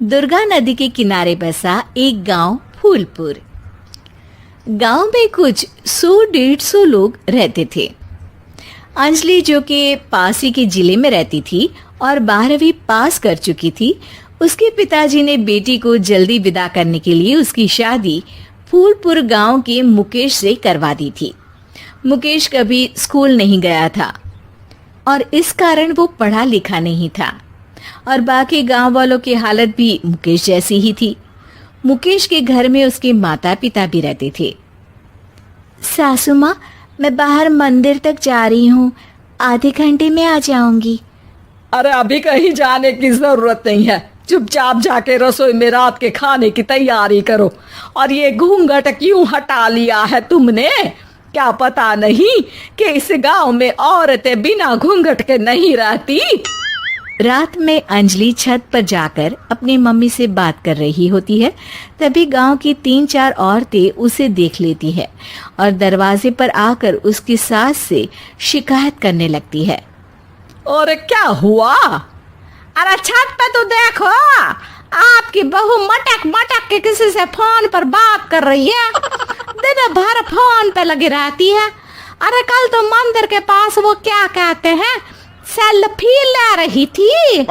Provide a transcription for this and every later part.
दुर्गा नदी के किनारे बसा एक गांव फूलपुर। गांव में कुछ 100-150 लोग रहते थे। अंजलि, जो कि पास ही के जिले में रहती थी और 12वीं पास कर चुकी थी, उसके पिताजी ने बेटी को जल्दी विदा करने के लिए उसकी शादी फूलपुर गांव के मुकेश से करवा दी थी। मुकेश कभी स्कूल नहीं गया था और इस कारण वो पढ़ा लिखा नहीं था और बाकी गांव वालों की हालत भी मुकेश जैसी ही थी। मुकेश के घर में उसके माता पिता भी रहते थे। सासू माँ, मैं बाहर मंदिर तक जा रही हूँ, आधे घंटे में आ जाऊंगी। अरे अभी कहीं जाने की जरूरत नहीं है, चुपचाप जाके रसोई में रात के खाने की तैयारी करो। और ये घूंघट क्यों हटा लिया है तुमने? क्या पता नहीं कि इस गांव में औरतें बिना घूंघट के नहीं रहती। रात में अंजलि छत पर जाकर अपनी मम्मी से बात कर रही होती है। तभी गांव की 3-4 औरतें उसे देख लेती है और दरवाजे पर आकर उसकी सास से शिकायत करने लगती है। और क्या हुआ? अरे छत पे तो देखो, आपकी बहू मटक मटक के किसी से फोन पर बात कर रही है। दिन भर फोन पे लगी रहती है। अरे कल तो मंदिर के पास वो क्या कहते हैं, सेल्फी ले रही थी।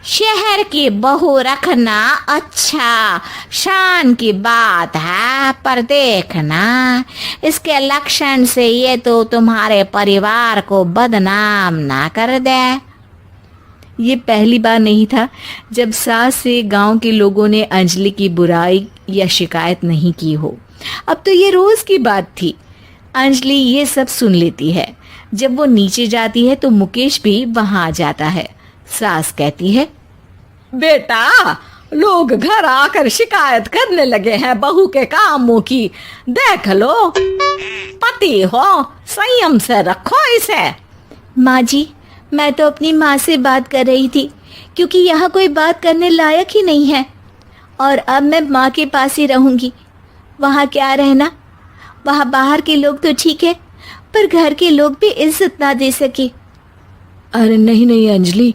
शहर की बहू रखना अच्छा शान की बात है, पर देखना इसके लक्षण से ये तो तुम्हारे परिवार को बदनाम ना कर दे। ये पहली बार नहीं था जब सास से गांव के लोगों ने अंजलि की बुराई या शिकायत नहीं की हो। अब तो ये रोज की बात थी। अंजलि ये सब सुन लेती है। जब वो नीचे जाती है तो मुकेश भी वहां आ जाता है। सास कहती है, बेटा, लोग घर आकर शिकायत करने लगे हैं बहू के कामों की। देख लो, पति हो, संयम से रखो इसे। माँ जी, मैं तो अपनी माँ से बात कर रही थी, क्योंकि यहाँ कोई बात करने लायक ही नहीं है और अब मैं माँ के पास ही रहूंगी। वहाँ क्या रहना, वहाँ बाहर के लोग तो ठीक है, पर घर के लोग भी इज्जत ना दे सके। अरे नहीं नहीं अंजलि,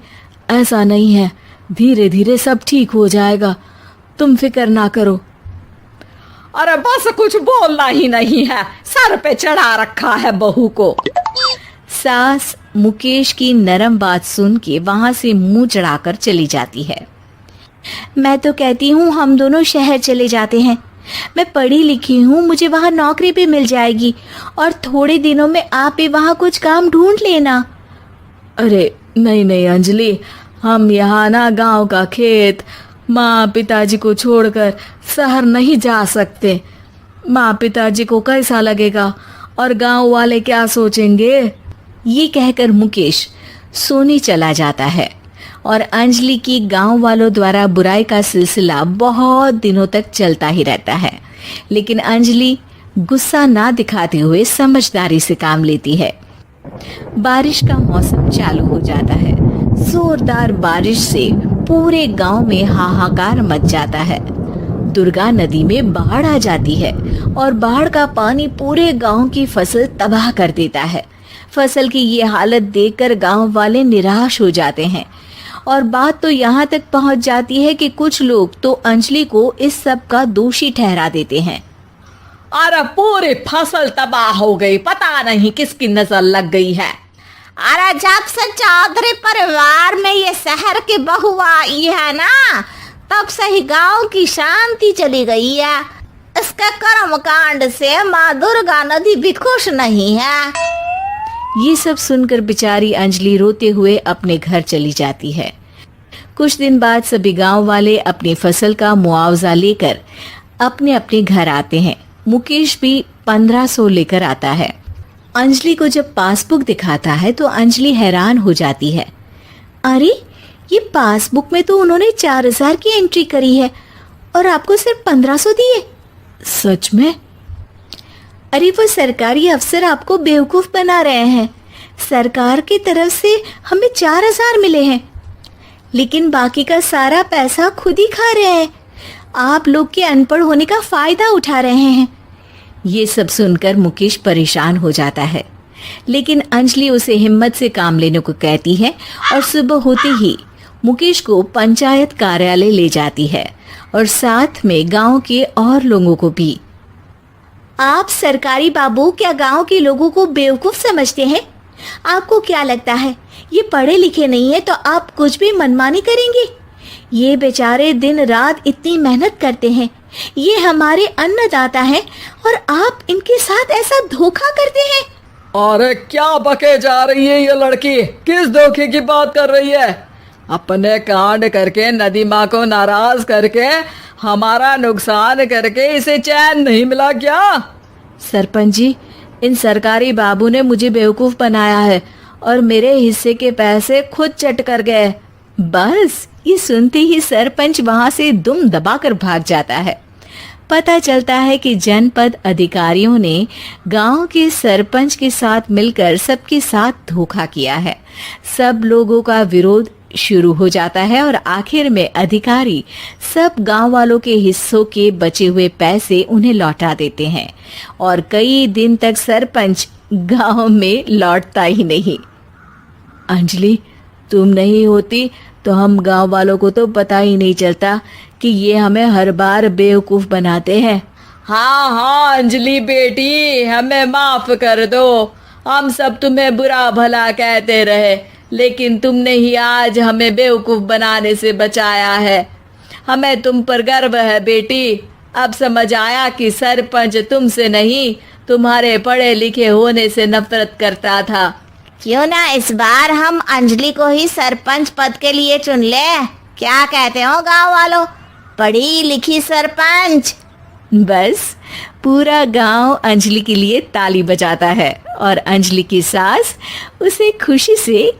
ऐसा नहीं है, धीरे धीरे सब ठीक हो जाएगा, तुम फिक्र ना करो। अरे बस कुछ बोलना ही नहीं है, सर पे चढ़ा रखा है बहू को। सास मुकेश की नरम बात सुन के वहां से मुंह चढ़ाकर चली जाती है। मैं तो कहती हूँ हम दोनों शहर चले जाते हैं। मैं पढ़ी लिखी हूँ, मुझे वहाँ नौकरी भी मिल जाएगी और थोड़े दिनों में आप भी वहाँ कुछ काम ढूंढ लेना। अरे नहीं नहीं अंजलि, हम यहाँ ना गांव का खेत, माँ पिताजी को छोड़कर शहर नहीं जा सकते। माँ पिताजी को कैसा लगेगा और गांव वाले क्या सोचेंगे? ये कहकर मुकेश सोने चला जाता है और अंजलि की गांव वालों द्वारा बुराई का सिलसिला बहुत दिनों तक चलता ही रहता है। लेकिन अंजलि गुस्सा ना दिखाते हुए समझदारी से काम लेती है। बारिश का मौसम चालू हो जाता है। जोरदार बारिश से पूरे गांव में हाहाकार मच जाता है। दुर्गा नदी में बाढ़ आ जाती है और बाढ़ का पानी पूरे गांव की फसल तबाह कर देता है। फसल की ये हालत देखकर गांव वाले निराश हो जाते हैं और बात तो यहाँ तक पहुँच जाती है कि कुछ लोग तो अंजलि को इस सब का दोषी ठहरा देते हैं। अरे पूरी फसल तबाह हो गई, पता नहीं किसकी नजर लग गई है। अरे जब से चौधरी परिवार में ये शहर की बहू आई है ना, तब से ही गांव की शांति चली गई है। इसके कर्म कांड से माँ दुर्गा नदी भी खुश नहीं है। ये सब सुनकर बेचारी अंजलि रोते हुए अपने घर चली जाती है। कुछ दिन बाद सभी गांव वाले अपनी फसल का मुआवजा लेकर अपने अपने घर आते हैं। मुकेश भी 1500 लेकर आता है। अंजलि को जब पासबुक दिखाता है तो अंजलि हैरान हो जाती है। अरे, ये पासबुक में तो उन्होंने 4000 की एंट्री करी है और आपको सिर्फ 1500 दिए। सच में? अरे, वो सरकारी अफसर आपको बेवकूफ बना रहे हैं। सरकार की तरफ से हमें 4000 मिले हैं, लेकिन बाकी का सारा पैसा खुद ही खा रहे हैं। आप लोग के अनपढ़ होने का फायदा उठा रहे हैं। ये सब सुनकर मुकेश परेशान हो जाता है, लेकिन अंजलि उसे हिम्मत से काम लेने को कहती है और सुबह होते ही मुकेश को पंचायत कार्यालय ले जाती है और साथ में गांव के और लोगों को भी। आप सरकारी बाबू क्या गांव के लोगों को बेवकूफ समझते हैं? आपको क्या लगता है ये पढ़े लिखे नहीं है तो आप कुछ भी मनमानी करेंगे? ये बेचारे दिन रात इतनी मेहनत करते हैं, ये हमारे अन्नदाता हैं और आप इनके साथ ऐसा धोखा करते हैं। अरे क्या बके जा रही है ये लड़की, किस धोखे की बात कर रही है? अपने कांड करके नदी माँ को नाराज करके हमारा नुकसान करके इसे चैन नहीं मिला क्या? सरपंच जी, इन सरकारी बाबू ने मुझे बेवकूफ बनाया है और मेरे हिस्से के पैसे खुद चट कर गए। बस ये सुनते ही सरपंच वहां से दुम दबाकर भाग जाता है। पता चलता है कि जनपद अधिकारियों ने गांव के सरपंच के साथ मिलकर सबके साथ धोखा किया है। सब लोगों का विरोध शुरू हो जाता है और आखिर में अधिकारी सब गांव वालों के हिस्सों के बचे हुए पैसे उन्हें लौटा देते हैं और कई दिन तक सरपंच गांव में लौटता ही नहीं। अंजलि, तुम नहीं होती तो हम गांव वालों को तो पता ही नहीं चलता कि ये हमें हर बार बेवकूफ बनाते हैं। हाँ हाँ अंजलि बेटी, हमें माफ कर दो। हम सब तुम्हें बुरा भला कहते रहे, लेकिन तुमने ही आज हमें बेवकूफ बनाने से बचाया है। हमें तुम पर गर्व है बेटी। अब समझ आया कि सरपंच तुमसे नहीं, तुम्हारे पढ़े लिखे होने से नफरत करता था। क्यों ना इस बार हम अंजलि को ही सरपंच पद के लिए चुन ले? क्या कहते हो गांव वालों? पढ़ी लिखी सरपंच। बस पूरा गांव अंजलि के लिए ताली बजाता है और अंजलि की सास उसे खुशी से